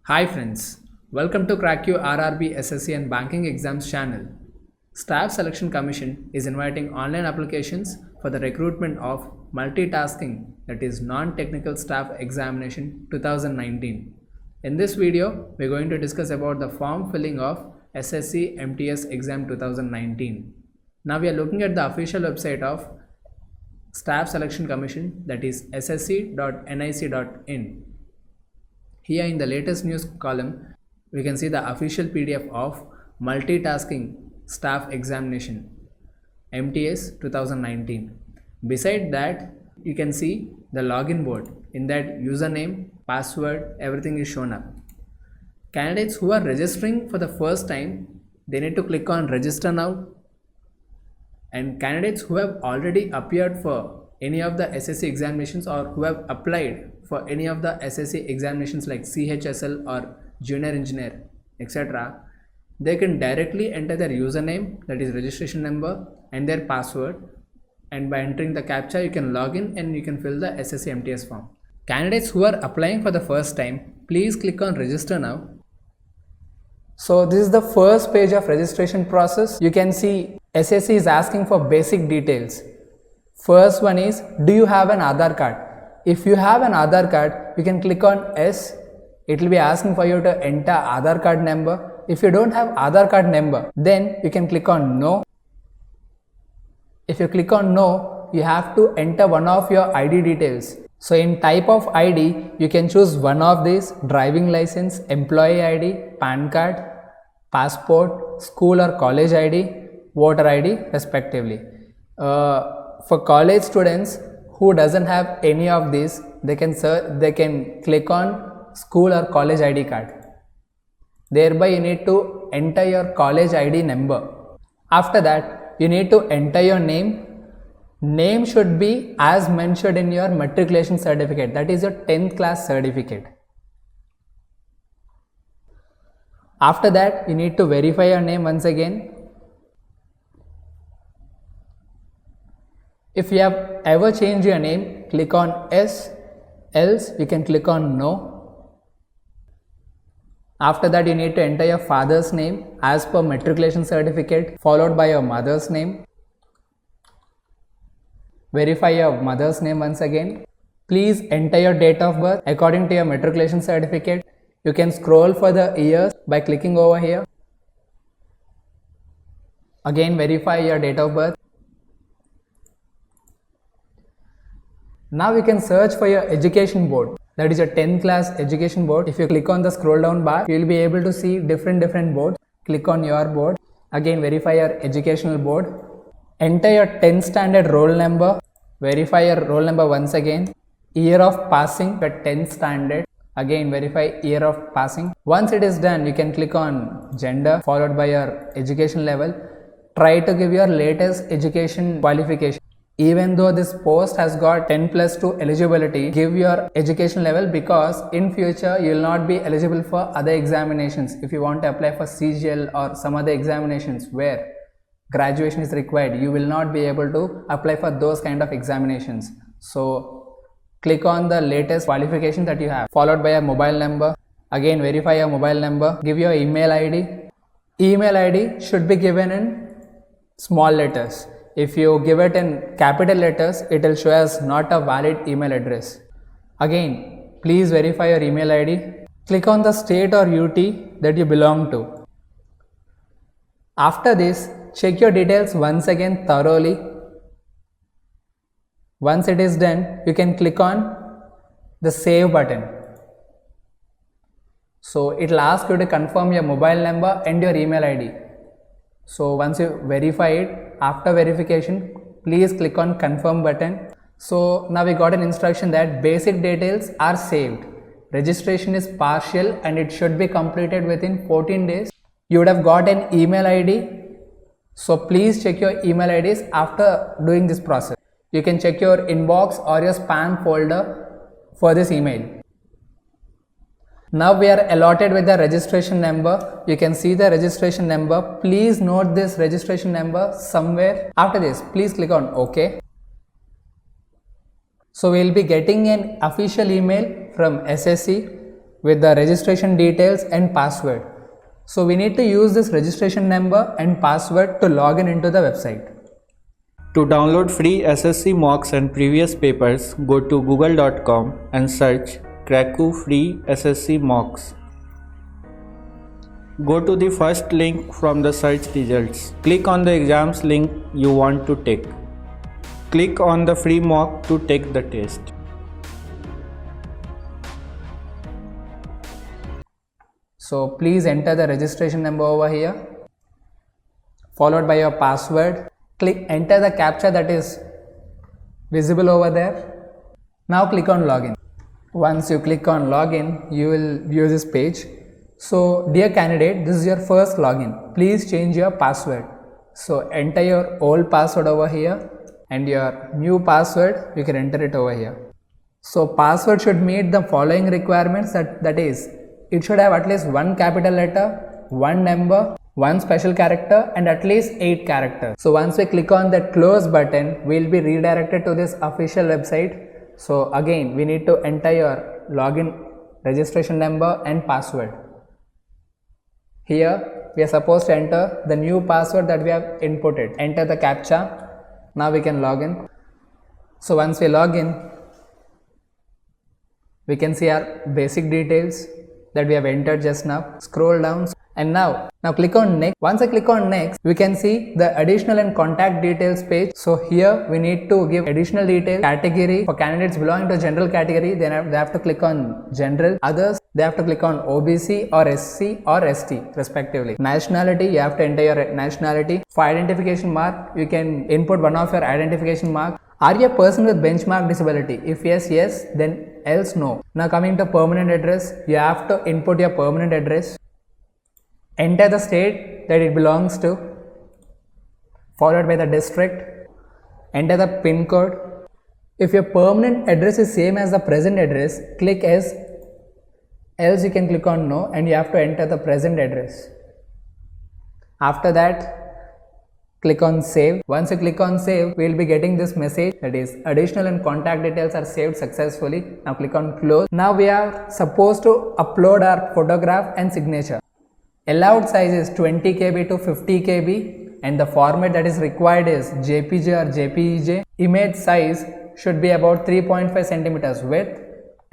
Hi friends, welcome to Crack You RRB SSC and Banking Exams channel. Staff Selection Commission is inviting online applications for the recruitment of multitasking, that is non-technical staff examination 2019. In this video, we are going to discuss about the form filling of SSC MTS exam 2019. Now we are looking at the official website of Staff Selection Commission, that is ssc.nic.in. Here in the latest news column, we can see the official PDF of Multitasking Staff Examination MTS 2019. Beside that, you can see the login board. In that, username, password, everything is shown up. Candidates who are registering for the first time, they need to click on register now. And candidates who have already appeared for any of the SSC examinations or who have applied for any of the SSC examinations like CHSL or Junior Engineer, etc., they can directly enter their username, that is registration number, and their password, and by entering the CAPTCHA you can log in and you can fill the SSC MTS form. Candidates who are applying for the first time, please click on register now. So this is the first page of registration process. You can see SSC is asking for basic details. First one is, do you have an Aadhaar card? If you have an Aadhaar card, you can click on S. It will be asking for you to enter Aadhaar card number. If you don't have Aadhaar card number, then you can click on No. If you click on No, you have to enter one of your ID details. So in type of ID, you can choose one of these: driving license, employee ID, PAN card, passport, school or college ID, voter ID respectively. For college students who doesn't have any of these, they can click on school or college ID card. Thereby you need to enter your college ID number. After that, you need to enter your name. Name should be as mentioned in your matriculation certificate, that is your 10th class certificate. After that, you need to verify your name once again. If you have ever changed your name, click on S, else you can click on No. After that, you need to enter your father's name as per matriculation certificate, followed by your mother's name. Verify your mother's name once again. Please enter your date of birth according to your matriculation certificate. You can scroll for the years by clicking over here. Again, verify your date of birth. Now you can search for your education board, that is your 10th class education board. If you click on the scroll down bar, you will be able to see different boards. Click on your board. Again, verify your educational board. Enter your 10th standard roll number. Verify your roll number once again. Year of passing, your 10th standard. Again, verify year of passing. Once it is done, you can click on gender followed by your education level. Try to give your latest education qualification. Even though this post has got 10+2 eligibility, give your education level, because in future you will not be eligible for other examinations. If you want to apply for CGL or some other examinations where graduation is required, you will not be able to apply for those kind of examinations. So click on the latest qualification that you have, followed by a mobile number. Again, verify your mobile number. Give your email ID. Email ID should be given in small letters. If you give it in capital letters, it will show as not a valid email address. Again, please verify your email ID. Click on the state or UT that you belong to. After this, check your details once again thoroughly. Once it is done, you can click on the save button. So it will ask you to confirm your mobile number and your email ID. So once you verify it, after verification, please click on confirm button. So now we got an instruction that basic details are saved. Registration is partial and it should be completed within 14 days. You would have got an email ID. So please check your email IDs after doing this process. You can check your inbox or your spam folder for this email. Now we are allotted with the registration number. You can see the registration number. Please note this registration number somewhere. After this, please click on OK. So we will be getting an official email from SSC with the registration details and password. So we need to use this registration number and password to log in into the website. To download free SSC mocks and previous papers, go to google.com and search Krakow free SSC mocks. Go to the first link from the search results. Click on the exams link you want to take. Click on the free mock to take the test. So please enter the registration number over here, followed by your password. Enter the captcha that is visible over there. Now click on login. Once you click on login, you will view this page. So dear candidate, this is your first login. Please change your password. So enter your old password over here and your new password, you can enter it over here. So password should meet the following requirements, that is, it should have at least one capital letter, one number, one special character and at least 8 characters. So once we click on that close button, we will be redirected to this official website. So again, we need to enter your login registration number and password. Here we are supposed to enter the new password that we have inputted. Enter the captcha. Now we can log in. So once we log in, we can see our basic details that we have entered just now. Scroll down and now click on next. Once I click on next, we can see the additional and contact details page. So here we need to give additional detail category. For candidates belonging to general category, they have to click on general. Others, they have to click on OBC or SC or ST respectively. Nationality, you have to enter your nationality. For identification mark, you can input one of your identification mark. Are you a person with benchmark disability? If yes, yes, then else no. Now coming to permanent address, you have to input your permanent address. Enter the state that it belongs to, followed by the district. Enter the PIN code. If your permanent address is same as the present address, click yes, else you can click on no and you have to enter the present address. After that, click on save. Once you click on save, we will be getting this message, that is, additional and contact details are saved successfully. Now click on close. Now we are supposed to upload our photograph and signature. Allowed size is 20 KB to 50 KB and the format that is required is JPG or JPEG. Image size should be about 3.5 centimeters width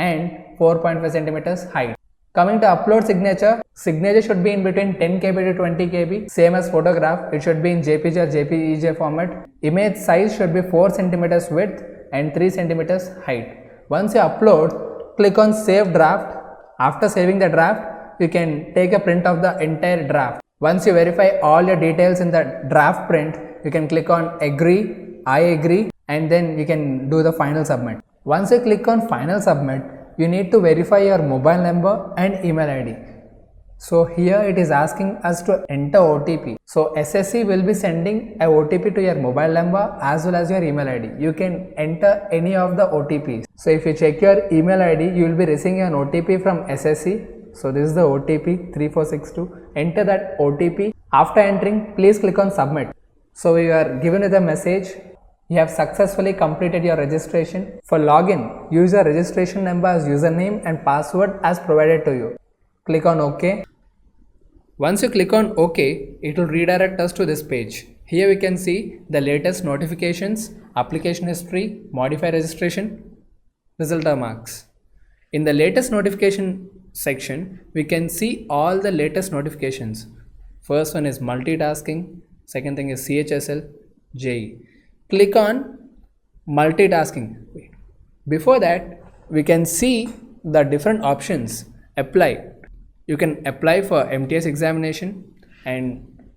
and 4.5 centimeters height. Coming to upload signature, signature should be in between 10 KB to 20 KB. Same as photograph, it should be in JPG or JPEG format. Image size should be 4 centimeters width and 3 centimeters height. Once you upload, click on save draft. After saving the draft, you can take a print of the entire draft. Once you verify all your details in the draft print, you can click on agree, I agree, and then you can do the final submit. Once you click on final submit, you need to verify your mobile number and email ID. So here it is asking us to enter OTP. So SSC will be sending a OTP to your mobile number as well as your email ID. You can enter any of the OTPs. So if you check your email ID, you will be receiving an OTP from SSC. So this is the OTP 3462. Enter that OTP. After entering, please click on submit. So you are given with a message, you have successfully completed your registration. For login, use your registration number as username and password as provided to you. Click on OK. Once you click on OK, it will redirect us to this page. Here we can see the latest notifications, application history, modify registration, result of marks. In the latest notification section, we can see all the latest notifications. First one is multitasking, second thing is CHSL, JE. Click on multitasking. Before that, we can see the different options. Apply. You can apply for MTS examination, and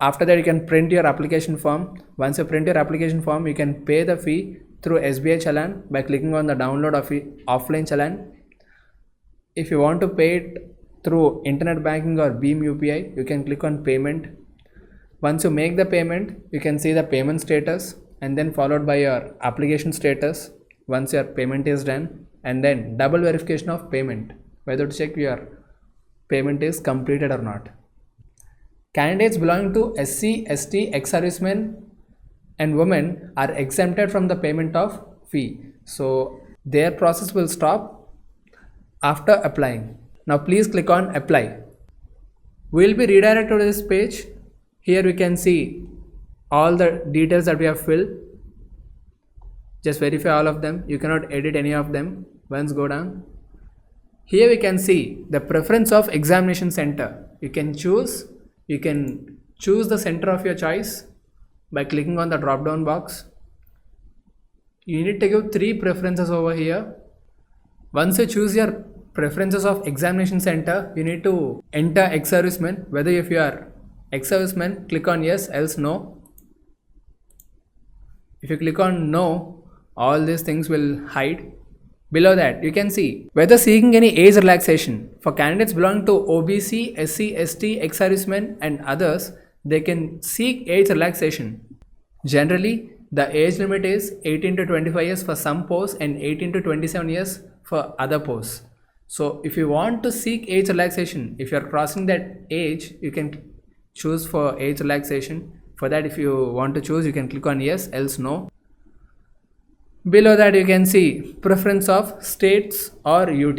after that you can print your application form. Once you print your application form, you can pay the fee through SBI Challan by clicking on the download of offline Challan. If you want to pay it through internet banking or Beam UPI, you can click on payment. Once you make the payment, you can see the payment status and then followed by your application status once your payment is done, and then double verification of payment, whether to check your payment is completed or not. Candidates belonging to SC, ST, ex-servicemen and women are exempted from the payment of fee. So their process will stop after applying. Now please click on apply. We will be redirected to this page. Here we can see all the details that we have filled. Just verify all of them. You cannot edit any of them. Once go down. Here we can see the preference of examination center. You can choose the center of your choice by clicking on the drop down box. You need to give 3 preferences over here. Once you choose your preferences of examination center, you need to enter ex-serviceman. Whether if you are ex-serviceman, click on yes, else no. If you click on no, all these things will hide. Below that, you can see whether seeking any age relaxation. For candidates belonging to OBC, SC, ST, ex-servicemen and others, they can seek age relaxation. Generally, the age limit is 18 to 25 years for some posts and 18 to 27 years for other posts. So if you want to seek age relaxation, if you are crossing that age, you can choose for age relaxation. For that, if you want to choose, you can click on yes, else no. Below that, you can see preference of states or UT.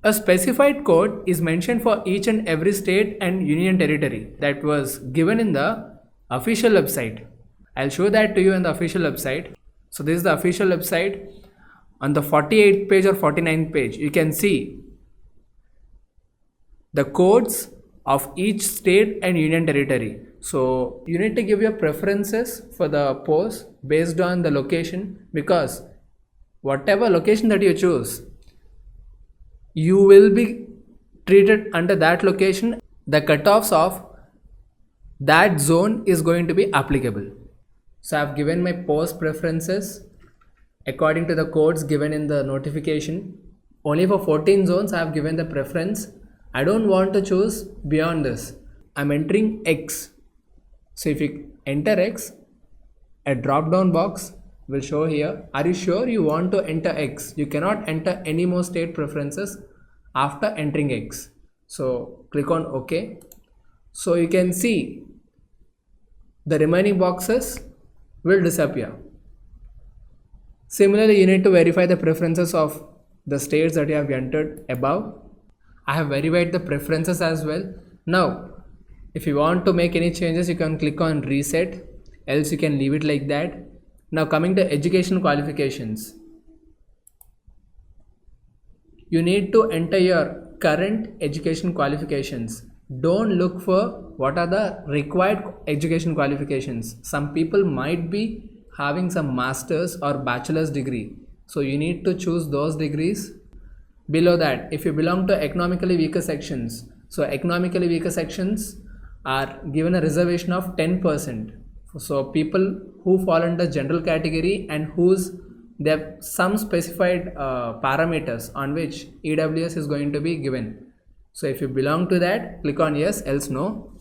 A specified code is mentioned for each and every state and union territory that was given in the official website. I'll show that to you in the official website. So this is the official website. On the 48th page or 49th page, you can see the codes of each state and union territory. So you need to give your preferences for the post based on the location, because whatever location that you choose, you will be treated under that location. The cutoffs of that zone is going to be applicable. So I've given my post preferences according to the codes given in the notification. Only for 14 zones I have given the preference. I don't want to choose beyond this. I'm entering X. So if you enter X, a drop down box will show here. Are you sure you want to enter X? You cannot enter any more state preferences after entering X. So click on OK. So you can see the remaining boxes will disappear. Similarly, you need to verify the preferences of the states that you have entered above. I have verified the preferences as well. Now, if you want to make any changes, you can click on reset, else you can leave it like that. Now coming to education qualifications. You need to enter your current education qualifications. Don't look for what are the required education qualifications. Some people might be having some master's or bachelor's degree. So you need to choose those degrees. Below that, if you belong to economically weaker sections, so economically weaker sections are given a reservation of 10%. So people who fall under general category and they have some specified parameters on which EWS is going to be given. So if you belong to that, click on yes, else no.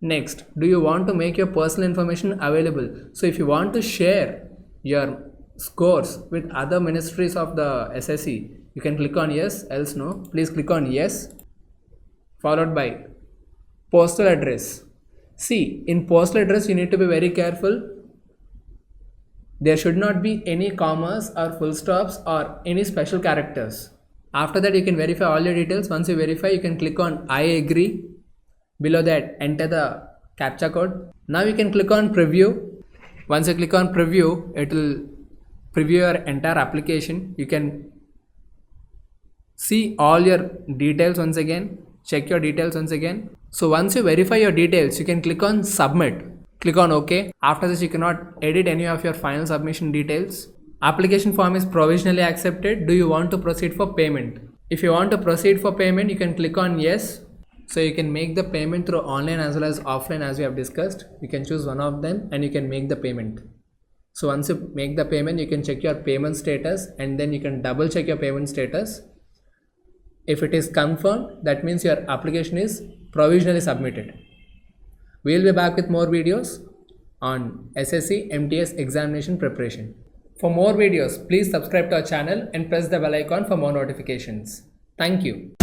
Next, do you want to make your personal information available? So if you want to share your scores with other ministries of the SSC, you can click on yes, else no. Please click on yes, followed by postal address. See, in postal address you need to be very careful. There should not be any commas or full stops or any special characters. After that, you can verify all your details. Once you verify, you can click on I agree. Below that, enter the CAPTCHA code. Now you can click on preview. Once you click on preview, it will preview your entire application. You can see all your details once again. Check your details once again. So once you verify your details, you can click on submit. Click on OK. After this, you cannot edit any of your final submission details. Application form is provisionally accepted. Do you want to proceed for payment? If you want to proceed for payment, you can click on yes. So you can make the payment through online as well as offline, as we have discussed. You can choose one of them and you can make the payment. So once you make the payment, you can check your payment status and then you can double check your payment status. If it is confirmed, that means your application is provisionally submitted. We will be back with more videos on SSC MTS examination preparation. For more videos, please subscribe to our channel and press the bell icon for more notifications. Thank you.